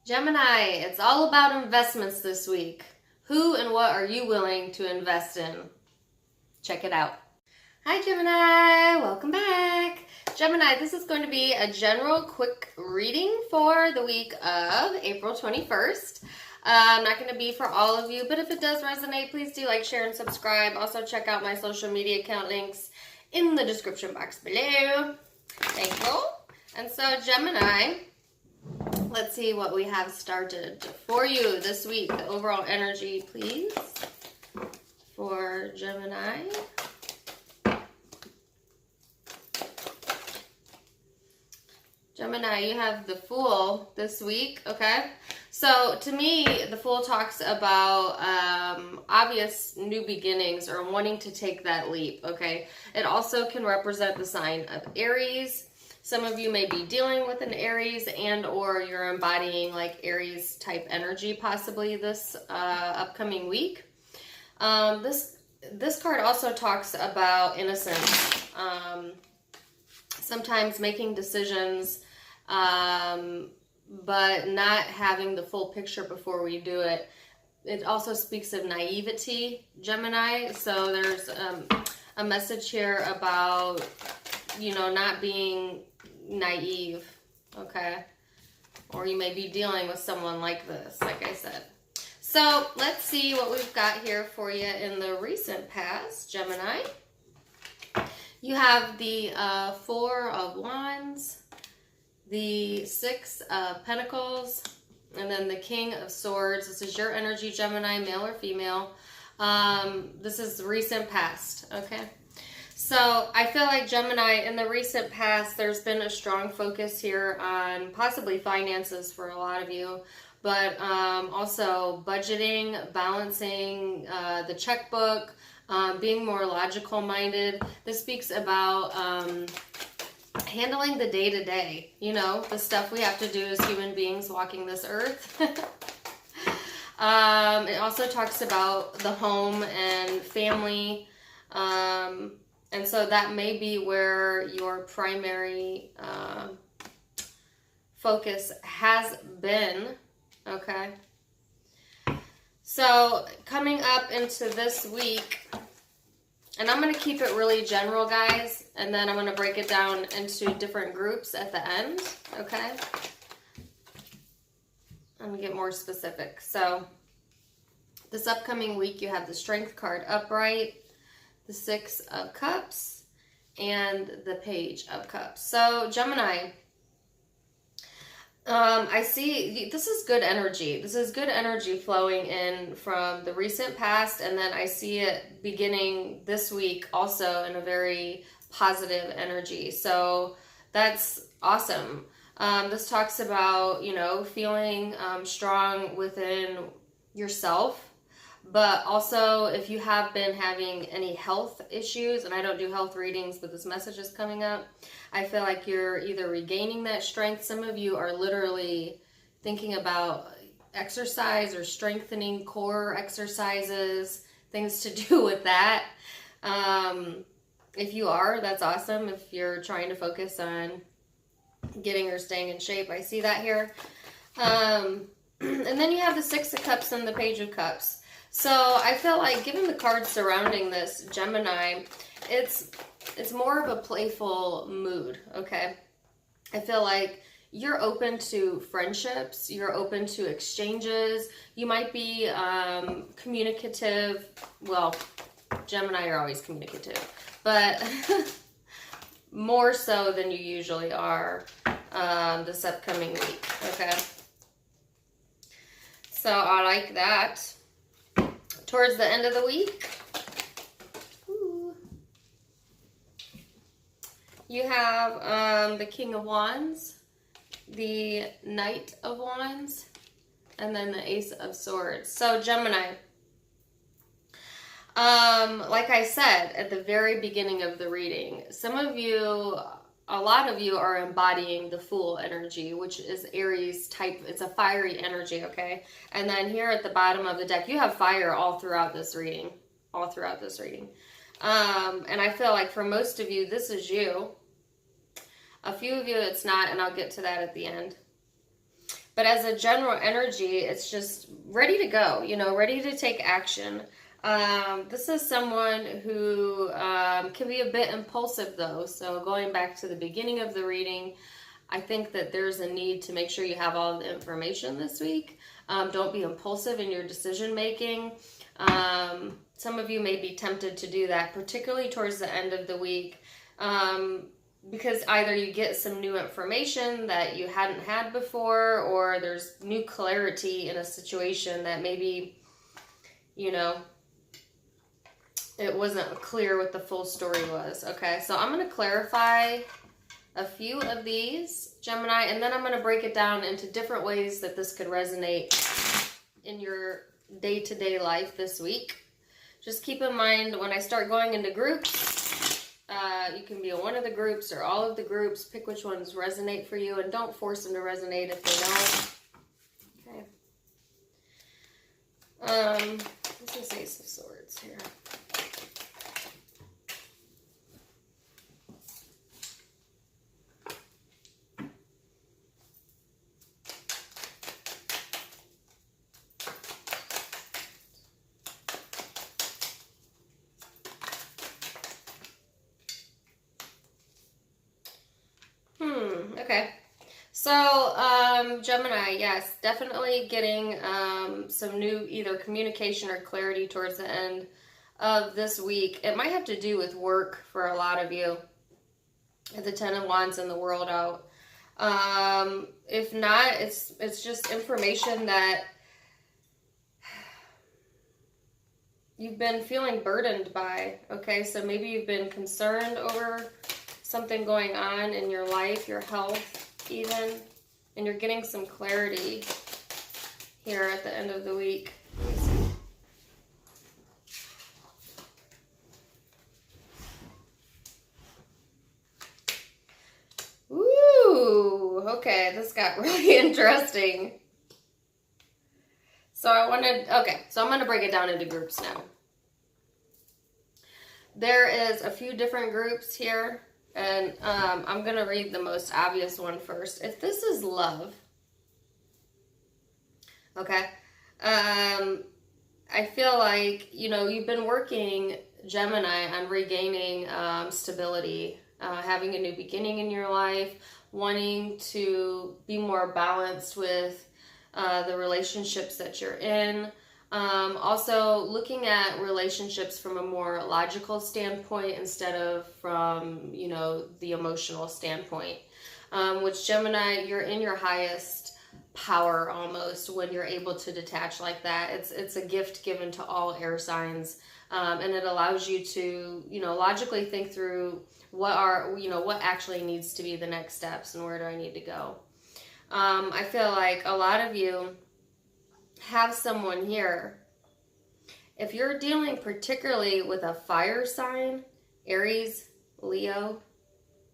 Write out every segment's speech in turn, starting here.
Gemini, it's all about investments this week. Who and what are you willing to invest in? Check it out. Hi Gemini, welcome back. Gemini, this is going to be a general quick reading for the week of April 21st. Not going to be for all of you, but if it does resonate, please do like, share, and subscribe. Also check out my social media account links in the description box below. Thank you. And so Gemini, let's see what we have started for you this week. The overall energy, please, for Gemini. Gemini, you have the Fool this week, okay? So to me, the Fool talks about obvious new beginnings or wanting to take that leap, okay? It also can represent the sign of Aries. Some of you may be dealing with an Aries and or you're embodying like Aries type energy possibly this upcoming week. This card also talks about innocence. Sometimes making decisions but not having the full picture before we do it. It also speaks of naivety, Gemini. So there's a message here about, you know, not being naive, okay? Or you may be dealing with someone like this, like I said. So let's see what we've got here for you in the recent past, Gemini. You have the Four of Wands, the Six of Pentacles, and then the King of Swords. This is your energy, Gemini, male or female. This is the recent past, okay? So I feel like Gemini, in the recent past, there's been a strong focus here on possibly finances for a lot of you, but also budgeting, balancing the checkbook, being more logical minded. This speaks about handling the day-to-day, you know, the stuff we have to do as human beings walking this earth. It also talks about the home and family, and so that may be where your primary focus has been, okay? So coming up into this week, and I'm going to keep it really general, guys, and then I'm going to break it down into different groups at the end, okay? I'm going to get more specific. So this upcoming week, you have the Strength card upright, the Six of Cups, and the Page of Cups. So Gemini, I see this is good energy. This is good energy flowing in from the recent past, and then I see it beginning this week also in a very positive energy. So that's awesome. This talks about, you know, feeling strong within yourself, but also if you have been having any health issues, and I don't do health readings, but this message is coming up, I feel like you're either regaining that strength. Some of you are literally thinking about exercise or strengthening core exercises, things to do with that. If you are, that's awesome. If you're trying to focus on getting or staying in shape, I see that here. And then you have the Six of Cups and the Page of Cups. So I feel like, given the cards surrounding this, Gemini, it's more of a playful mood, okay? I feel like you're open to friendships, you're open to exchanges, you might be communicative. Well, Gemini are always communicative, but more so than you usually are this upcoming week, okay? So I like that. Towards the end of the week, you have the King of Wands, the Knight of Wands, and then the Ace of Swords. So Gemini, like I said at the very beginning of the reading, some of you, a lot of you are embodying the Fool energy, which is Aries type. It's a fiery energy, okay? And then here at the bottom of the deck, you have fire all throughout this reading. And I feel like for most of you, this is you. A few of you, it's not, and I'll get to that at the end. But as a general energy, it's just ready to go, you know, ready to take action. This is someone who can be a bit impulsive though. So going back to the beginning of the reading, I think that there's a need to make sure you have all the information this week. Don't be impulsive in your decision making. Some of you may be tempted to do that, particularly towards the end of the week, because either you get some new information that you hadn't had before, or there's new clarity in a situation that maybe, you know, it wasn't clear what the full story was. Okay, so I'm going to clarify a few of these, Gemini, and then I'm going to break it down into different ways that this could resonate in your day-to-day life this week. Just keep in mind, when I start going into groups, you can be in one of the groups or all of the groups. Pick which ones resonate for you, and don't force them to resonate if they don't. Okay. This is Ace of Swords here. Okay. So, Gemini, yes, definitely getting some new either communication or clarity towards the end of this week. It might have to do with work for a lot of you. The Ten of Wands and the World out. If not, it's just information that you've been feeling burdened by. Okay, so maybe you've been concerned over something going on in your life, your health even, and you're getting some clarity here at the end of the week. Ooh, okay, this got really interesting. So I'm going to break it down into groups now. There is a few different groups here. And I'm going to read the most obvious one first. If this is love, okay, I feel like, you know, you've been working, Gemini, on regaining stability, having a new beginning in your life, wanting to be more balanced with the relationships that you're in. Also looking at relationships from a more logical standpoint instead of from, you know, the emotional standpoint. Which Gemini, you're in your highest power almost when you're able to detach like that. It's a gift given to all air signs. And it allows you to, you know, logically think through what actually needs to be the next steps and where do I need to go. I feel like a lot of you have someone here. If you're dealing particularly with a fire sign, Aries, Leo,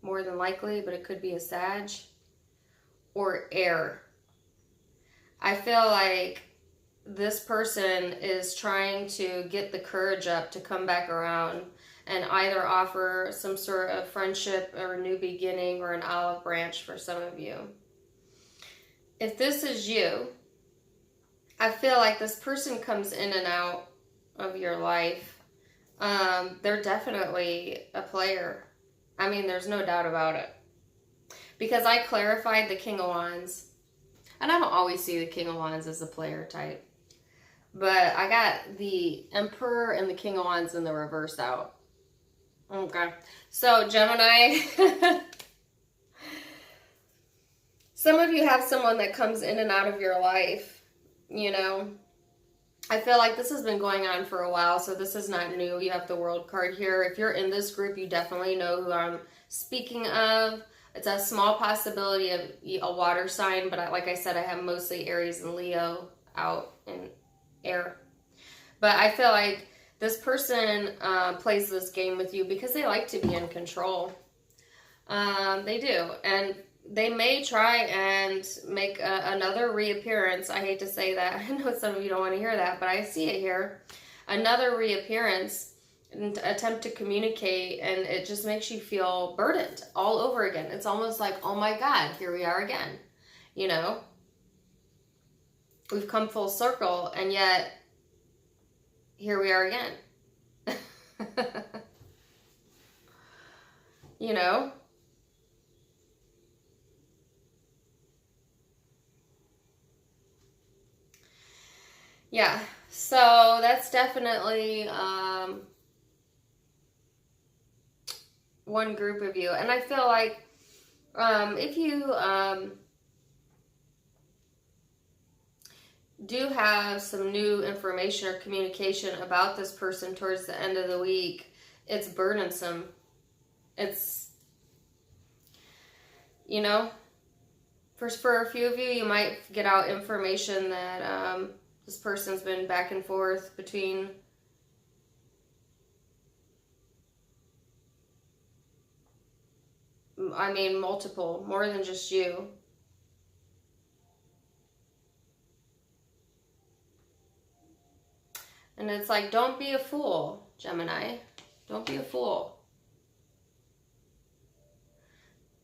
more than likely, but it could be a Sag, or air. I feel like this person is trying to get the courage up to come back around and either offer some sort of friendship or a new beginning or an olive branch for some of you. If this is you, I feel like this person comes in and out of your life. They're definitely a player. I mean, there's no doubt about it. Because I clarified the King of Wands. And I don't always see the King of Wands as a player type. But I got the Emperor and the King of Wands in the reverse out. Okay. So, Gemini... Some of you have someone that comes in and out of your life, you know. I feel like this has been going on for a while, so this is not new. You have the World card here. If you're in this group, you definitely know who I'm speaking of. It's a small possibility of a water sign, but like I said, I have mostly Aries and Leo out in air. But I feel like this person plays this game with you because they like to be in control. They do. And they may try and make another reappearance. I hate to say that. I know some of you don't want to hear that, but I see it here. Another reappearance and attempt to communicate, and it just makes you feel burdened all over again. It's almost like, oh my God, here we are again, you know? we've come full circle, and yet here we are again. You know? Yeah, so that's definitely one group of you. And I feel like if you do have some new information or communication about this person towards the end of the week, it's burdensome. It's, you know, for a few of you, you might get out information that this person's been back and forth between multiple, more than just you. And it's like, don't be a fool, Gemini. Don't be a fool.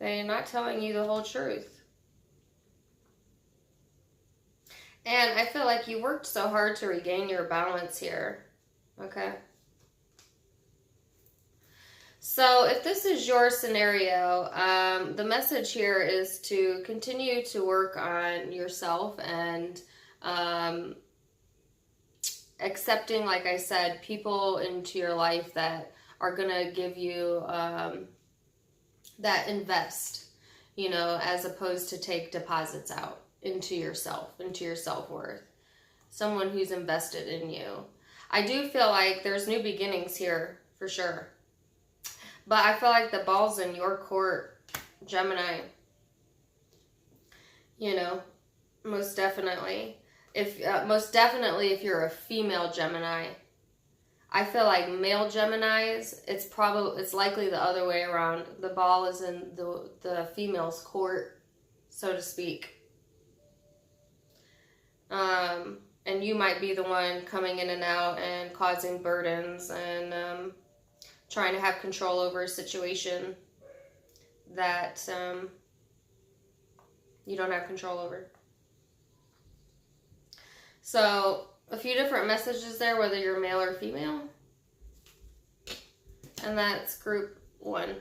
They're not telling you the whole truth. And I feel like you worked so hard to regain your balance here. Okay. So if this is your scenario, the message here is to continue to work on yourself and accepting, like I said, people into your life that are going to give you that invest, you know, as opposed to take deposits out into yourself, into your self-worth. Someone who's invested in you. I do feel like there's new beginnings here for sure. But I feel like the ball's in your court, Gemini. You know, most definitely. If you're a female Gemini, I feel like male Geminis, it's likely the other way around. The ball is in the female's court, so to speak. And you might be the one coming in and out and causing burdens and trying to have control over a situation that you don't have control over. So, a few different messages there, whether you're male or female. And that's group 1.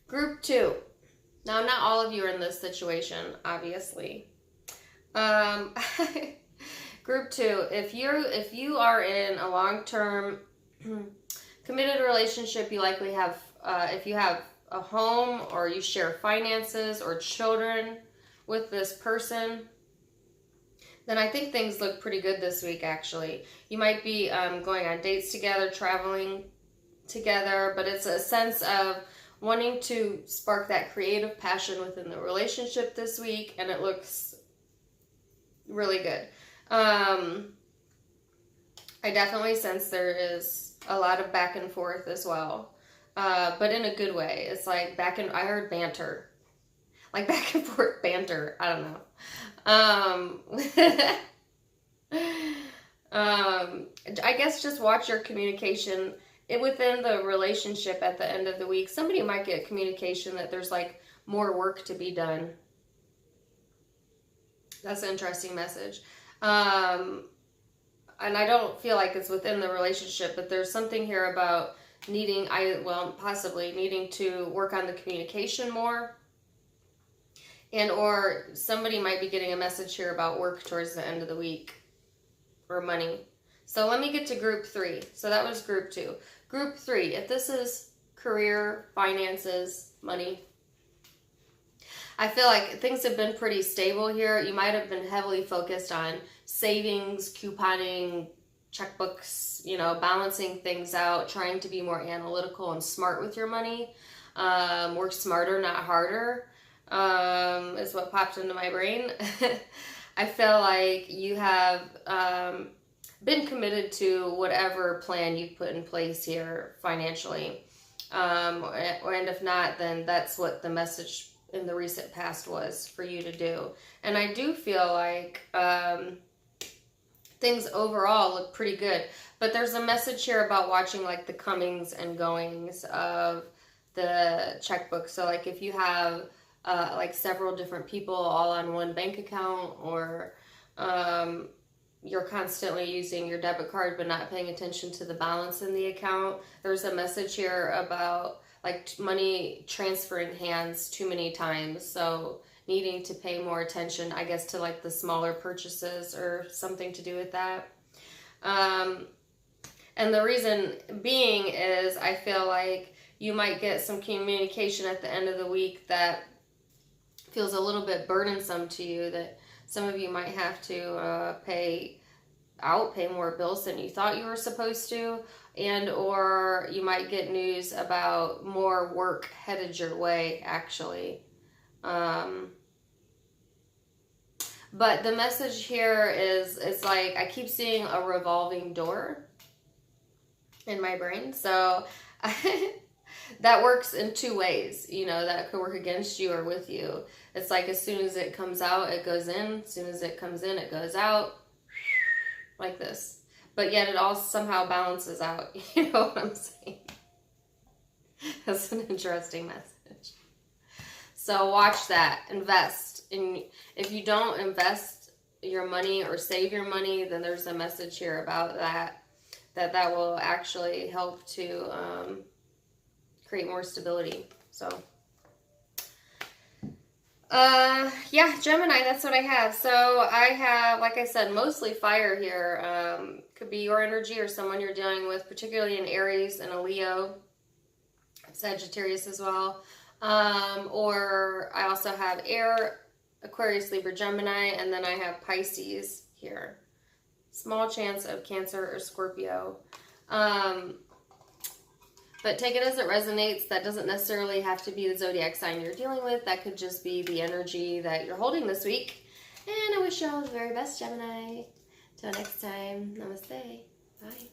Group 2. Now, not all of you are in this situation, obviously. Group 2, if you are in a long-term committed relationship, you likely have, if you have a home or you share finances or children with this person, then I think things look pretty good this week, actually. You might be going on dates together, traveling together, but it's a sense of wanting to spark that creative passion within the relationship this week, and it looks really good. I definitely sense there is a lot of back and forth as well, but in a good way. It's like I heard banter, like back and forth banter. I don't know. I guess just watch your communication within the relationship at the end of the week. Somebody might get communication that there's like more work to be done. That's an interesting message. And I don't feel like it's within the relationship, but there's something here about possibly needing to work on the communication more. And or somebody might be getting a message here about work towards the end of the week or money. So let me get to group 3. So that was group 2. Group 3, if this is career, finances, money, I feel like things have been pretty stable here. You might have been heavily focused on savings, couponing, checkbooks, you know, balancing things out, trying to be more analytical and smart with your money. Work smarter, not harder, is what popped into my brain. I feel like you have been committed to whatever plan you've put in place here financially. And if not, then that's what the message in the recent past was for you to do. And I do feel like things overall look pretty good. But there's a message here about watching like the comings and goings of the checkbook. So like if you have like several different people all on one bank account, or You're constantly using your debit card but not paying attention to the balance in the account. There's a message here about like money transferring hands too many times, so needing to pay more attention, I guess, to like the smaller purchases or something to do with that. And the reason being is I feel like you might get some communication at the end of the week that feels a little bit burdensome to you, that some of you might have to pay more bills than you thought you were supposed to, and or you might get news about more work headed your way, actually. But the message here is, it's like I keep seeing a revolving door in my brain. So that works in two ways, you know, that could work against you or with you. It's like as soon as it comes out, it goes in. As soon as it comes in, it goes out. Like this. But yet it all somehow balances out. You know what I'm saying? That's an interesting message. So watch that. Invest. And if you don't invest your money or save your money, then there's a message here about that will actually help to create more stability. So yeah, Gemini, that's what I have. So I have, like I said, mostly fire here. Could be your energy or someone you're dealing with, particularly in Aries and a Leo, Sagittarius as well. Or I also have air, Aquarius, Libra, Gemini, and then I have Pisces here. Small chance of Cancer or Scorpio. But take it as it resonates. That doesn't necessarily have to be the zodiac sign you're dealing with. That could just be the energy that you're holding this week. And I wish you all the very best, Gemini. Till next time, namaste. Bye.